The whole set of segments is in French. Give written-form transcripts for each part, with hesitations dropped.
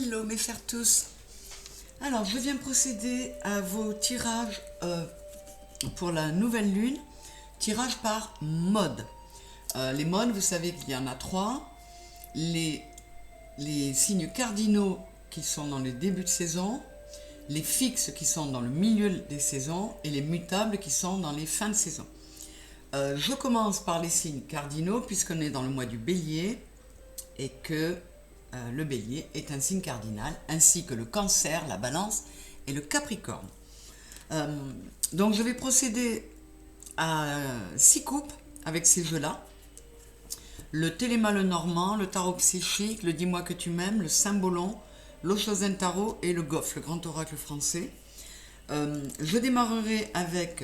Hello mes chers tous. Alors je viens procéder à vos tirages pour la nouvelle lune. Tirage par mode. Les modes, vous savez qu'il y en a trois. Les signes cardinaux qui sont dans les débuts de saison, les fixes qui sont dans le milieu des saisons et les mutables qui sont dans les fins de saison. Je commence par les signes cardinaux puisqu'on est dans le mois du bélier et que le bélier est un signe cardinal, ainsi que le cancer, la balance et le capricorne. Donc je vais procéder à 6 coupes avec ces jeux-là. Le Téléma le Normand, le Tarot Psychique, le Dis-moi que tu m'aimes, le Symbolon, l'Oshozen Tarot et le Goff, le Grand Oracle français. Je démarrerai avec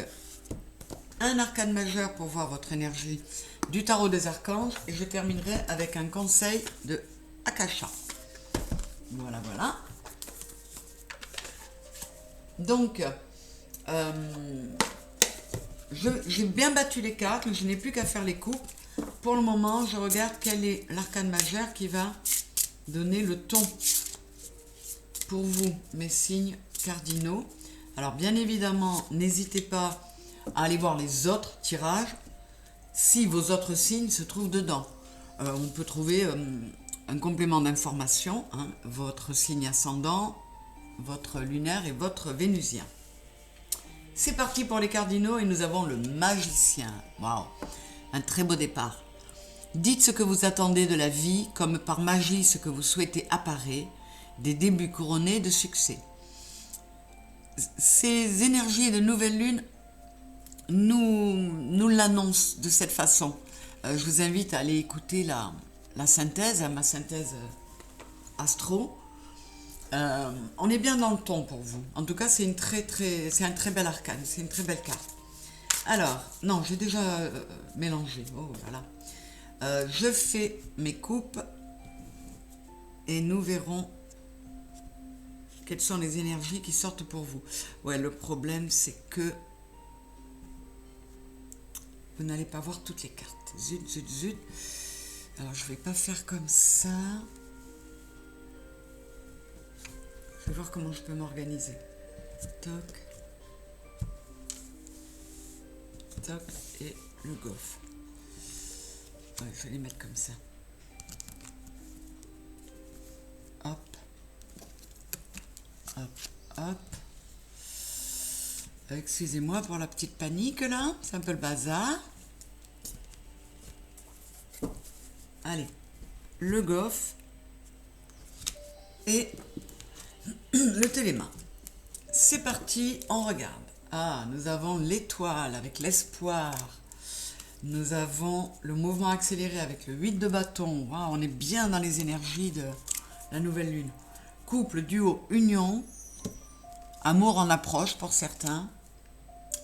un arcane majeur pour voir votre énergie du Tarot des Archanges et je terminerai avec un conseil de Akasha. Voilà, voilà. Donc, j'ai bien battu les cartes, mais je n'ai plus qu'à faire les coupes. Pour le moment, je regarde quel est l'arcane majeur qui va donner le ton pour vous, mes signes cardinaux. Alors, bien évidemment, n'hésitez pas à aller voir les autres tirages si vos autres signes se trouvent dedans. On peut trouver un complément d'information, hein, votre signe ascendant, votre lunaire et votre vénusien. C'est parti pour les cardinaux et nous avons le magicien. Waouh, un très beau départ. Dites ce que vous attendez de la vie, comme par magie ce que vous souhaitez apparaît, des débuts couronnés de succès. Ces énergies de nouvelle lune nous l'annoncent de cette façon. Je vous invite à aller écouter la synthèse, ma synthèse astro. On est bien dans le ton pour vous. En tout cas, c'est un très bel arcane, c'est une très belle carte. Alors, non, j'ai déjà mélangé. Oh, voilà. Je fais mes coupes et nous verrons quelles sont les énergies qui sortent pour vous. Ouais, le problème, c'est que vous n'allez pas voir toutes les cartes. Zut, zut, zut. Alors, je ne vais pas faire comme ça. Je vais voir comment je peux m'organiser. Toc. Toc. Et le Goff. Ouais, je vais les mettre comme ça. Hop. Hop. Hop. Excusez-moi pour la petite panique là. C'est un peu le bazar. Allez. Le Goff. Et le Téléma. C'est parti, on regarde. Ah, nous avons l'étoile avec l'espoir. Nous avons le mouvement accéléré avec le 8 de bâton. Wow, on est bien dans les énergies de la nouvelle lune. Couple, duo, union. Amour en approche pour certains.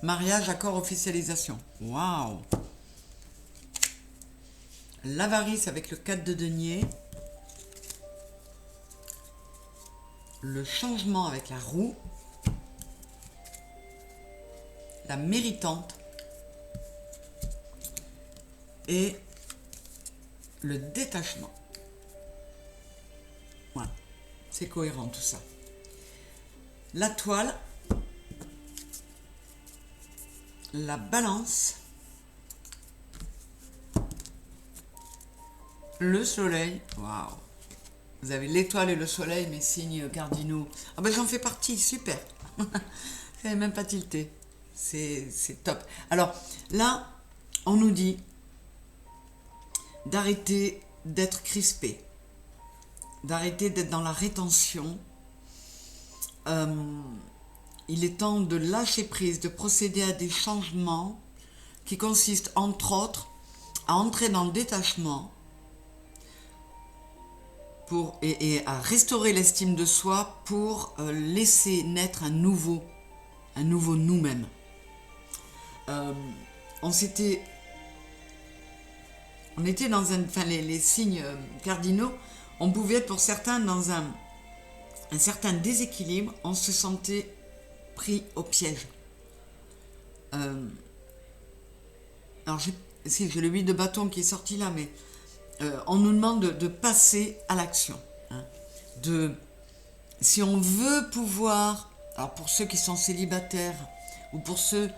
Mariage, accord, officialisation. Waouh. L'avarice avec le 4 de denier. Le changement avec la roue, la méritante et le détachement. Voilà, c'est cohérent tout ça. La toile, la balance, le soleil, waouh. Vous avez l'étoile et le soleil, mes signes cardinaux. Ah ben j'en fais partie, super. Je n'avais même pas tilté. C'est top. Alors là, on nous dit d'arrêter d'être crispé, d'arrêter d'être dans la rétention. Il est temps de lâcher prise, de procéder à des changements qui consistent entre autres à entrer dans le détachement, et à restaurer l'estime de soi pour laisser naître un nouveau nous-mêmes. On était dans les signes cardinaux, on pouvait être pour certains dans un certain déséquilibre, on se sentait pris au piège. Alors j'ai le 8 de bâton qui est sorti là, mais on nous demande de passer à l'action, hein, de si on veut pouvoir, alors pour ceux qui sont célibataires ou pour ceux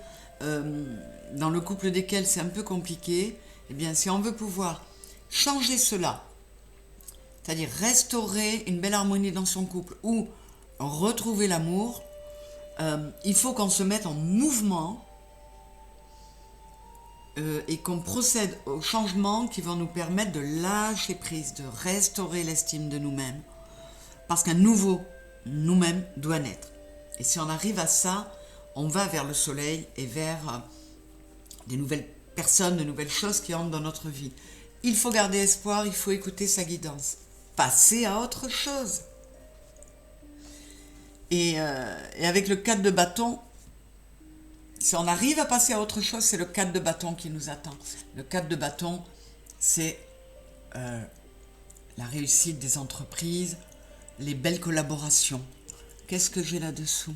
dans le couple desquels c'est un peu compliqué, eh bien si on veut pouvoir changer cela, c'est-à-dire restaurer une belle harmonie dans son couple ou retrouver l'amour, il faut qu'on se mette en mouvement et qu'on procède aux changements qui vont nous permettre de lâcher prise, de restaurer l'estime de nous-mêmes, parce qu'un nouveau nous-mêmes doit naître. Et si on arrive à ça, on va vers le soleil et vers des nouvelles personnes, de nouvelles choses qui entrent dans notre vie. Il faut garder espoir, il faut écouter sa guidance. Passer à autre chose. Et avec le 4 de bâton, si on arrive à passer à autre chose, c'est le 4 de bâton qui nous attend. Le 4 de bâton, c'est la réussite des entreprises, les belles collaborations. Qu'est-ce que j'ai là-dessous?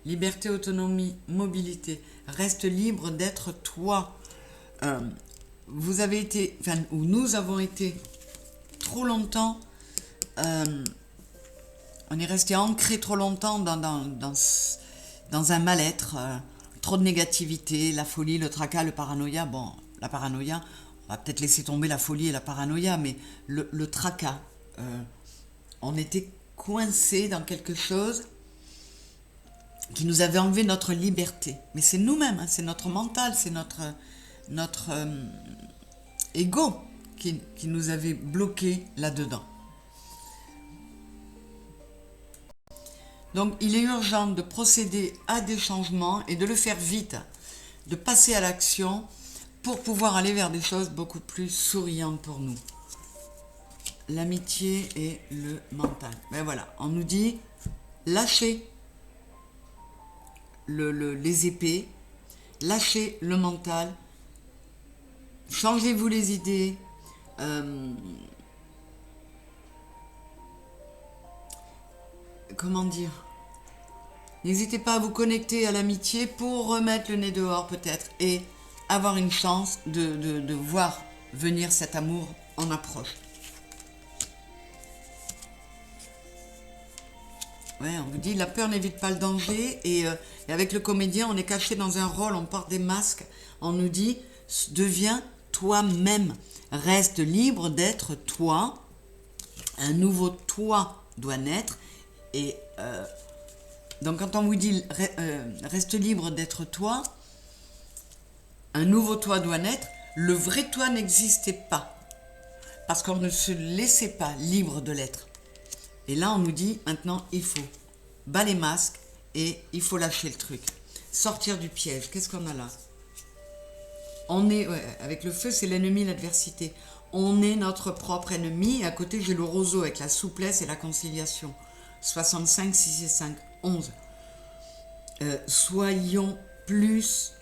Liberté, autonomie, mobilité. Reste libre d'être toi. Vous avez été, enfin, ou nous avons été trop longtemps, on est resté ancré trop longtemps dans un mal-être, trop de négativité, la folie, le tracas, le paranoïa. Bon, la paranoïa, on va peut-être laisser tomber la folie et la paranoïa, mais le tracas, on était coincé dans quelque chose qui nous avait enlevé notre liberté. Mais c'est nous-mêmes, hein, c'est notre mental, c'est notre ego qui nous avait bloqués là-dedans. Donc il est urgent de procéder à des changements et de le faire vite, de passer à l'action pour pouvoir aller vers des choses beaucoup plus souriantes pour nous. L'amitié et le mental. Ben voilà, on nous dit lâchez les épées, lâchez le mental, changez-vous les idées, comment dire, n'hésitez pas à vous connecter à l'amitié pour remettre le nez dehors peut-être et avoir une chance de voir venir cet amour en approche. Ouais, on vous dit, la peur n'évite pas le danger et avec le comédien, on est caché dans un rôle, on porte des masques, on nous dit, deviens toi-même, reste libre d'être toi, un nouveau toi doit naître et donc quand on vous dit, reste libre d'être toi, un nouveau toi doit naître, le vrai toi n'existait pas parce qu'on ne se laissait pas libre de l'être. Et là, on nous dit, maintenant, il faut bas les masques et il faut lâcher le truc. Sortir du piège. Qu'est-ce qu'on a là? On est, avec le feu, c'est l'ennemi, l'adversité. On est notre propre ennemi. Et à côté, j'ai le roseau avec la souplesse et la conciliation. 65, 6 et 5, 11. Soyons plus,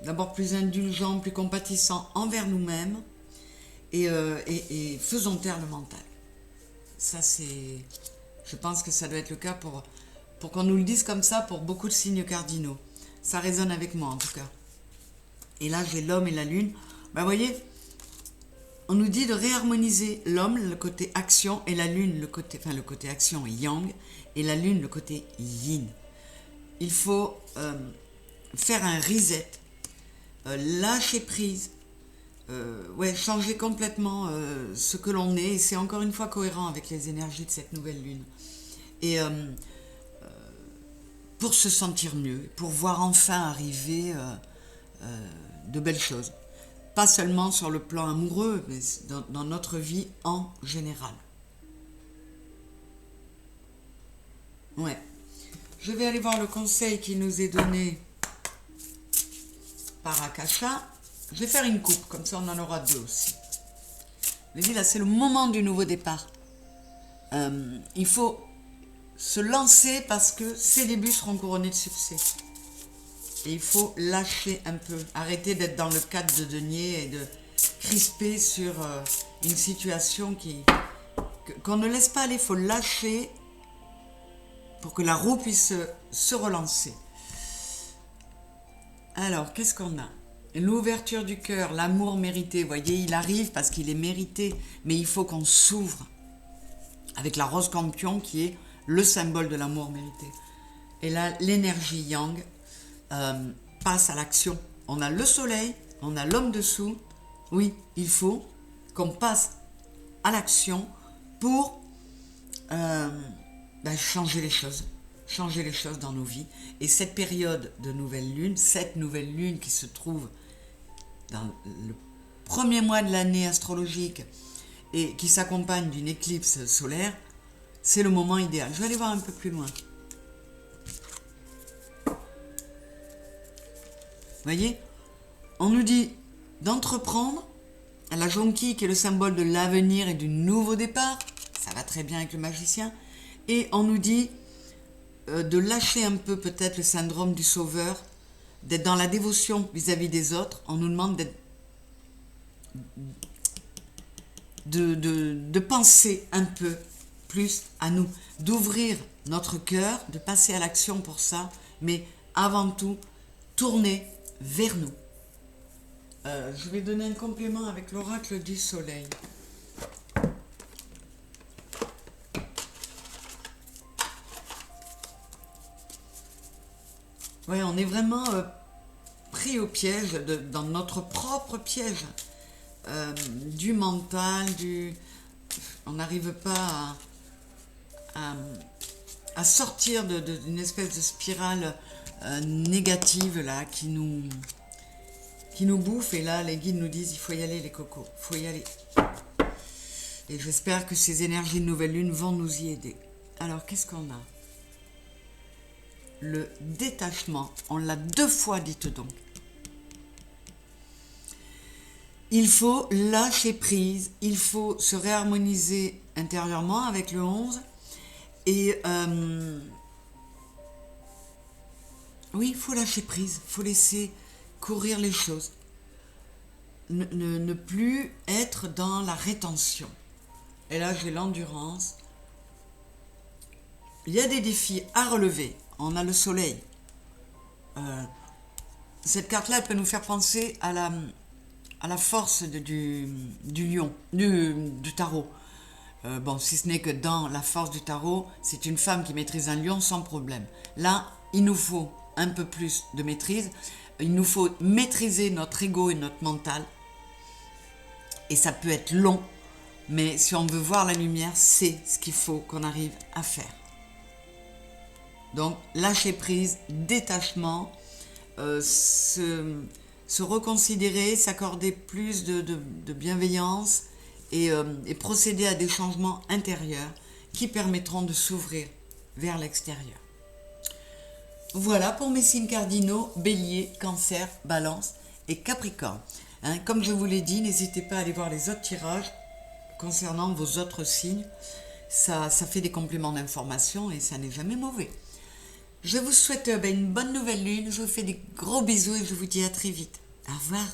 d'abord plus indulgents, plus compatissants envers nous-mêmes et faisons taire le mental. Ça, c'est... Je pense que ça doit être le cas pour qu'on nous le dise comme ça pour beaucoup de signes cardinaux. Ça résonne avec moi, en tout cas. Et là, j'ai l'homme et la lune. Ben, vous voyez, on nous dit de réharmoniser l'homme, le côté action, et la lune, le côté action, yang, et la lune, le côté yin. Il faut faire un reset, lâcher prise, changer complètement ce que l'on est, et c'est encore une fois cohérent avec les énergies de cette nouvelle lune. Et pour se sentir mieux, pour voir enfin arriver de belles choses. Pas seulement sur le plan amoureux, mais dans notre vie en général. Ouais. Je vais aller voir le conseil qui nous est donné par Akasha. Je vais faire une coupe, comme ça on en aura deux aussi. Je dis là, c'est le moment du nouveau départ. Il faut se lancer parce que ces débuts seront couronnés de succès. Et il faut lâcher un peu, arrêter d'être dans le cadre de denier et de crisper sur une situation qu'on ne laisse pas aller. Il faut lâcher pour que la roue puisse se relancer. Alors, qu'est-ce qu'on a? l'ouverture du cœur, l'amour mérité. Vous voyez, il arrive parce qu'il est mérité, mais il faut qu'on s'ouvre avec la rose campion qui est le symbole de l'amour mérité. Et là, l'énergie yang passe à l'action. On a le soleil, on a l'homme dessous. Oui, il faut qu'on passe à l'action pour changer les choses dans nos vies. Et cette période de nouvelle lune, cette nouvelle lune qui se trouve dans le premier mois de l'année astrologique et qui s'accompagne d'une éclipse solaire, c'est le moment idéal. Je vais aller voir un peu plus loin. Vous voyez, on nous dit d'entreprendre, la jonquille qui est le symbole de l'avenir et du nouveau départ, ça va très bien avec le magicien, et on nous dit de lâcher un peu peut-être le syndrome du sauveur, d'être dans la dévotion vis-à-vis des autres. On nous demande d'être, de penser un peu plus à nous, d'ouvrir notre cœur, de passer à l'action pour ça, mais avant tout, tourner vers nous. Je vais donner un complément avec l'oracle du soleil. Ouais, on est vraiment pris au piège, dans notre propre piège du mental, on n'arrive pas à sortir d'une espèce de spirale négative là qui nous bouffe. Et là, les guides nous disent il faut y aller les cocos, il faut y aller. Et j'espère que ces énergies de nouvelle lune vont nous y aider. Alors, qu'est-ce qu'on a? Le détachement, on l'a 2 fois dites donc. Il faut lâcher prise, il faut se réharmoniser intérieurement avec le 11 et oui, il faut lâcher prise, il faut laisser courir les choses, ne plus être dans la rétention. Et là, j'ai l'endurance. Il y a des défis à relever. On a le soleil. Cette carte-là, elle peut nous faire penser à la force du lion, du tarot. Bon, si ce n'est que dans la force du tarot, c'est une femme qui maîtrise un lion sans problème. Là, il nous faut un peu plus de maîtrise. Il nous faut maîtriser notre ego et notre mental. Et ça peut être long, mais si on veut voir la lumière, c'est ce qu'il faut qu'on arrive à faire. Donc, lâcher prise, détachement, se reconsidérer, s'accorder plus de bienveillance et procéder à des changements intérieurs qui permettront de s'ouvrir vers l'extérieur. Voilà pour mes signes cardinaux, Bélier, Cancer, Balance et Capricorne. Comme je vous l'ai dit, n'hésitez pas à aller voir les autres tirages concernant vos autres signes. Ça fait des compléments d'information et ça n'est jamais mauvais. Je vous souhaite une bonne nouvelle lune, je vous fais des gros bisous et je vous dis à très vite. Au revoir.